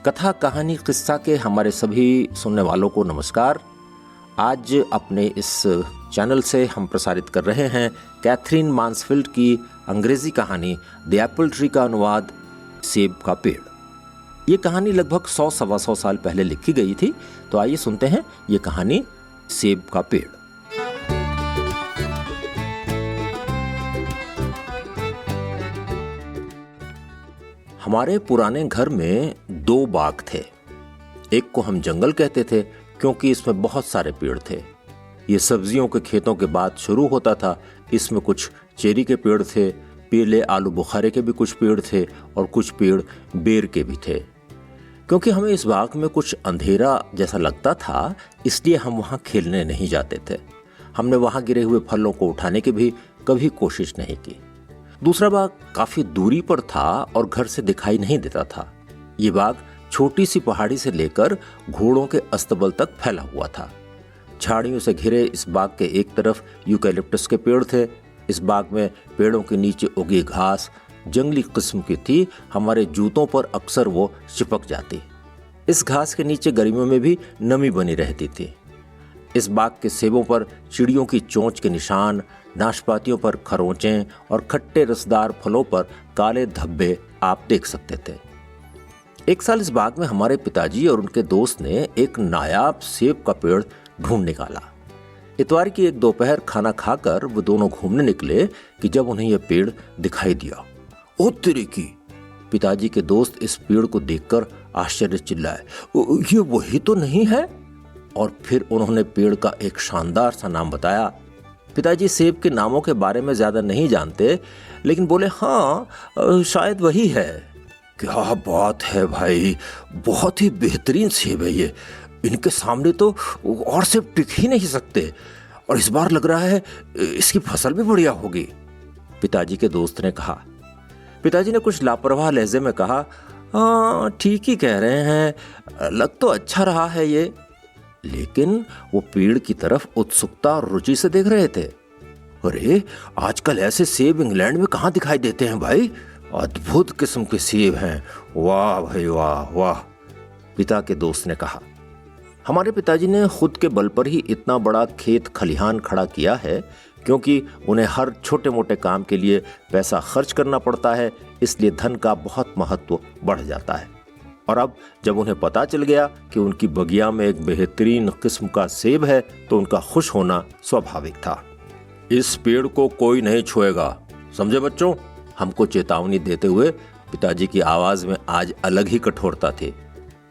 कथा कहानी किस्सा के हमारे सभी सुनने वालों को नमस्कार। आज अपने इस चैनल से हम प्रसारित कर रहे हैं कैथरीन मांसफील्ड की अंग्रेजी कहानी द एप्पल ट्री का अनुवाद सेब का पेड़। ये कहानी लगभग 100-125 साल पहले लिखी गई थी। तो आइए सुनते हैं ये कहानी सेब का पेड़। हमारे पुराने घर में 2 बाग थे। एक को हम जंगल कहते थे क्योंकि इसमें बहुत सारे पेड़ थे। ये सब्जियों के खेतों के बाद शुरू होता था। इसमें कुछ चेरी के पेड़ थे, पीले आलू बुखारे के भी कुछ पेड़ थे और कुछ पेड़ बेर के भी थे। क्योंकि हमें इस बाग में कुछ अंधेरा जैसा लगता था, इसलिए हम वहाँ खेलने नहीं जाते थे। हमने वहाँ गिरे हुए फलों को उठाने की भी कभी कोशिश नहीं की। दूसरा बाग काफी दूरी पर था और घर से दिखाई नहीं देता था। ये बाग छोटी सी पहाड़ी से लेकर घोड़ों के अस्तबल तक फैला हुआ था। झाड़ियों से घिरे इस बाग के एक तरफ यूकैलिप्टस के पेड़ थे। इस बाग में पेड़ों के नीचे उगी घास जंगली किस्म की थी। हमारे जूतों पर अक्सर वो चिपक जाती। इस घास के नीचे गर्मियों में भी नमी बनी रहती थी। इस बाग के सेबों पर चिड़ियों की चोंच के निशान, नाशपातियों पर खरोंचें और खट्टे रसदार फलों पर काले धब्बे आप देख सकते थे। एक साल इस बाग में हमारे पिताजी और उनके दोस्त ने एक नायाब सेब का पेड़ ढूंढ निकाला। इतवार की एक दोपहर खाना खाकर वो दोनों घूमने निकले कि जब उन्हें यह पेड़ दिखाई दिया। ओ तेरे की! पिताजी के दोस्त इस पेड़ को देखकर आश्चर्य चिल्लाए, ये वही तो नहीं है? और फिर उन्होंने पेड़ का एक शानदार सा नाम बताया। पिताजी सेब के नामों के बारे में ज्यादा नहीं जानते, लेकिन बोले, हाँ शायद वही है। क्या बात है भाई, बहुत ही बेहतरीन सेब है ये। इनके सामने तो और सेब टिक ही नहीं सकते, और इस बार लग रहा है इसकी फसल भी बढ़िया होगी, पिताजी के दोस्त ने कहा। पिताजी ने कुछ लापरवाह लहजे में कहा, हाँ ठीक ही कह रहे हैं, लग तो अच्छा रहा है ये। लेकिन वो पेड़ की तरफ उत्सुकता और रुचि से देख रहे थे। अरे आजकल ऐसे सेब इंग्लैंड में कहाँ दिखाई देते हैं भाई, अद्भुत किस्म के सेब हैं, वाह भाई वाह वाह, पिता के दोस्त ने कहा। हमारे पिताजी ने खुद के बल पर ही इतना बड़ा खेत खलिहान खड़ा किया है, क्योंकि उन्हें हर छोटे मोटे काम के लिए पैसा खर्च करना पड़ता है, इसलिए धन का बहुत महत्व बढ़ जाता है। और अब जब उन्हें पता चल गया कि उनकी बगिया में एक बेहतरीन किस्म का सेब है, तो उनका खुश होना स्वाभाविक था। इस पेड़ को कोई नहीं छुएगा, समझे बच्चों? हमको चेतावनी देते हुए पिताजी की आवाज में आज अलग ही कठोरता थी।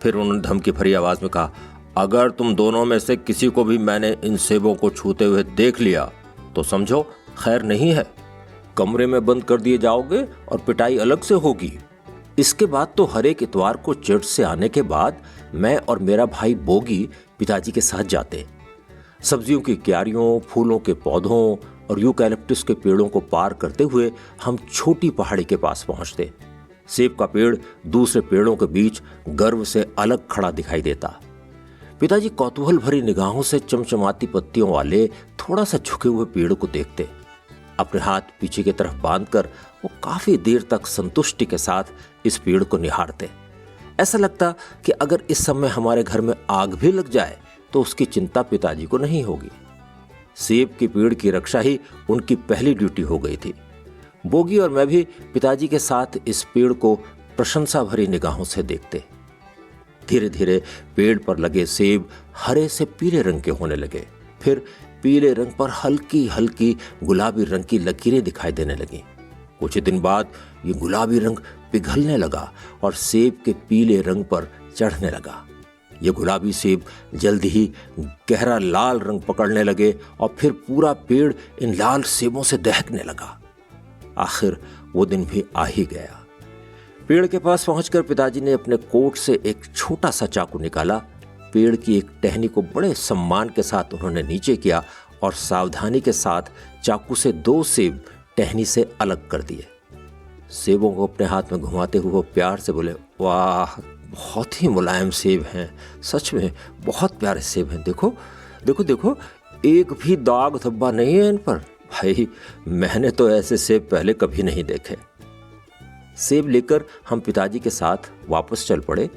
फिर उन्होंने धमकी भरी आवाज में कहा, अगर तुम दोनों में से किसी को भी मैंने इन सेबों को छूते हुए देख लिया तो समझो खैर नहीं है। कमरे में बंद कर दिए जाओगे और पिटाई अलग से होगी। इसके बाद तो हर एक इतवार को चर्च से आने के बाद मैं और मेरा भाई बोगी पिताजी के साथ जाते। सब्जियों की क्यारियों, फूलों के पौधों और यूकैलिप्टस के पेड़ों को पार करते हुए हम छोटी पहाड़ी के पास पहुंचते। सेब का पेड़ दूसरे पेड़ों के बीच गर्व से अलग खड़ा दिखाई देता। पिताजी कौतूहल भरी निगाहों से चमचमाती पत्तियों वाले थोड़ा सा झुके हुए पेड़ को देखते। अपने हाथ पीछे की तरफ बांधकर वो काफी देर तक संतुष्टि के साथ इस पेड़ को निहारते। ऐसा लगता कि अगर इस समय हमारे घर में आग भी लग जाए तो उसकी चिंता पिताजी को नहीं होगी। सेब के पेड़ की रक्षा ही उनकी पहली ड्यूटी हो गई थी। बोगी और मैं भी पिताजी के साथ इस पेड़ को प्रशंसा भरी निगाहों से देखते। धीरे धीरे पेड़ पर लगे सेब हरे से पीले रंग के होने लगे। फिर पीले रंग पर हल्की हल्की गुलाबी रंग की लकीरें दिखाई देने लगी। कुछ ही दिन बाद ये गुलाबी रंग पिघलने लगा और सेब के पीले रंग पर चढ़ने लगा। ये गुलाबी सेब जल्दी ही गहरा लाल रंग पकड़ने लगे और फिर पूरा पेड़ इन लाल सेबों से दहकने लगा। आखिर वो दिन भी आ ही गया। पेड़ के पास पहुंचकर पिताजी ने अपने कोट से एक छोटा सा चाकू निकाला। पेड़ की एक टहनी को बड़े सम्मान के साथ उन्होंने नीचे किया और सावधानी के साथ चाकू से 2 सेब टहनी से अलग कर दिए। सेबों को अपने हाथ में घुमाते हुए वो प्यार से बोले, वाह बहुत ही मुलायम सेब हैं, सच में बहुत प्यारे सेब हैं। देखो देखो देखो, एक भी दाग धब्बा नहीं है इन पर। भाई मैंने तो ऐसे सेब पहले कभी नहीं देखे। सेब लेकर हम पिताजी के साथ वापस चल पड़े।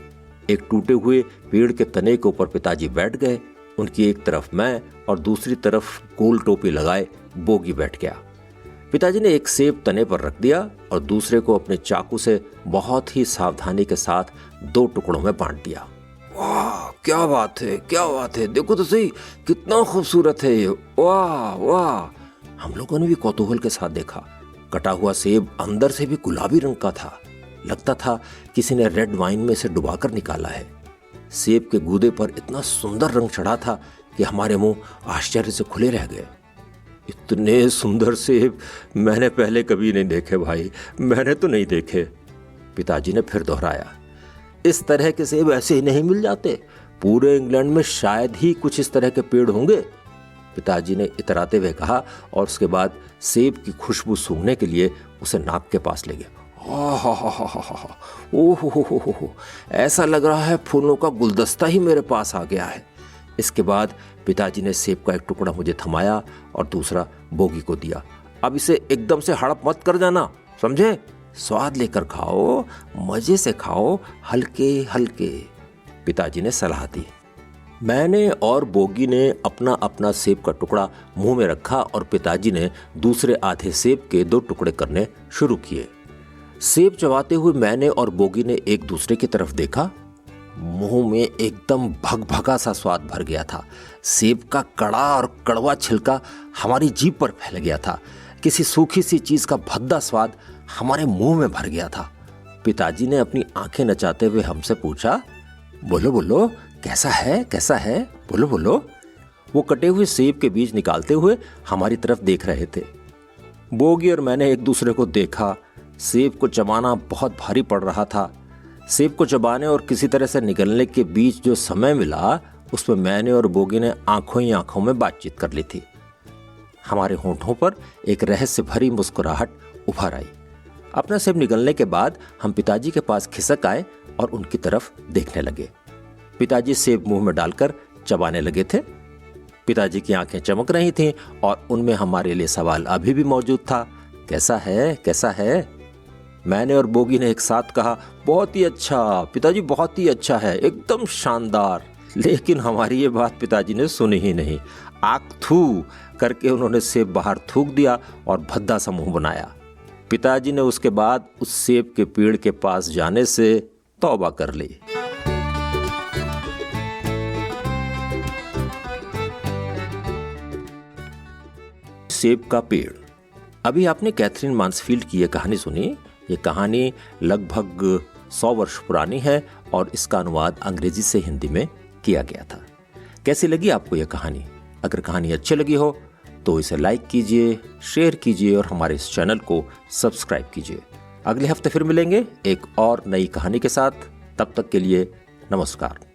एक टूटे हुए पेड़ के तने के ऊपर पिताजी बैठ गए। उनकी एक तरफ मैं और दूसरी तरफ गोल टोपी लगाए बोगी बैठ गया। पिताजी ने एक सेब तने पर रख दिया और दूसरे को अपने चाकू से बहुत ही सावधानी के साथ 2 टुकड़ों में बांट दिया। वाह, क्या बात है, क्या बात है, देखो तो सही कितना खूबसूरत है ये, वाह वाह। हम लोगों ने भी कौतूहल के साथ देखा। कटा हुआ सेब अंदर से भी गुलाबी रंग का था। लगता था किसी ने रेड वाइन में से डुबाकर निकाला है। सेब के गूदे पर इतना सुंदर रंग चढ़ा था कि हमारे मुंह आश्चर्य से खुले रह गए। इतने सुंदर सेब मैंने पहले कभी नहीं देखे भाई, मैंने तो नहीं देखे। पिताजी ने फिर दोहराया, इस तरह के सेब ऐसे ही नहीं मिल जाते, पूरे इंग्लैंड में शायद ही कुछ इस तरह के पेड़ होंगे। पिताजी ने इतराते हुए कहा और उसके बाद सेब की खुशबू सूंघने के लिए उसे नाक के पास ले गए। ओहो, ऐसा लग रहा है फूलों का गुलदस्ता ही मेरे पास आ गया है। इसके बाद पिताजी ने सेब का एक टुकड़ा मुझे थमाया और दूसरा बोगी को दिया। अब इसे एकदम से हड़प मत कर जाना, समझे? स्वाद लेकर खाओ, मजे से खाओ, हल्के हल्के, पिताजी ने सलाह दी। मैंने और बोगी ने अपना अपना सेब का टुकड़ा मुंह में रखा और पिताजी ने दूसरे आधे सेब के 2 टुकड़े करने शुरू किए। सेब चबाते हुए मैंने और बोगी ने एक दूसरे की तरफ देखा। मुंह में एकदम भगभगा सा स्वाद भर गया था। सेब का कड़ा और कड़वा छिलका हमारी जीभ पर फैल गया था। किसी सूखी सी चीज का भद्दा स्वाद हमारे मुंह में भर गया था। पिताजी ने अपनी आंखें नचाते हुए हमसे पूछा, बोलो बोलो, कैसा है, कैसा है, बोलो बोलो। वो कटे हुए सेब के बीज निकालते हुए हमारी तरफ देख रहे थे। बोगी और मैंने एक दूसरे को देखा। सेब को चबाना बहुत भारी पड़ रहा था। सेब को चबाने और किसी तरह से निकलने के बीच जो समय मिला, उसमें मैंने और बोगी ने आंखों ही आंखों में बातचीत कर ली थी। हमारे होंठों पर एक रहस्य भरी मुस्कुराहट उभर आई। अपना सेब निकलने के बाद हम पिताजी के पास खिसक आए और उनकी तरफ देखने लगे। पिताजी सेब मुंह में डालकर चबाने लगे थे। पिताजी की आंखें चमक रही थीं और उनमें हमारे लिए सवाल अभी भी मौजूद था, कैसा है, कैसा है? मैंने और बोगी ने एक साथ कहा, बहुत ही अच्छा पिताजी, बहुत ही अच्छा है, एकदम शानदार। लेकिन हमारी ये बात पिताजी ने सुनी ही नहीं। आंख थू करके उन्होंने सेब बाहर थूक दिया और भद्दा सा मुंह बनाया। पिताजी ने उसके बाद उस सेब के पेड़ के पास जाने से तौबा कर ली। सेब का पेड़। अभी आपने कैथरीन मांसफील्ड की यह कहानी सुनी। ये कहानी लगभग 100 वर्ष पुरानी है और इसका अनुवाद अंग्रेजी से हिंदी में किया गया था। कैसी लगी आपको यह कहानी? अगर कहानी अच्छी लगी हो तो इसे लाइक कीजिए, शेयर कीजिए और हमारे इस चैनल को सब्सक्राइब कीजिए। अगले हफ्ते फिर मिलेंगे एक और नई कहानी के साथ। तब तक के लिए नमस्कार।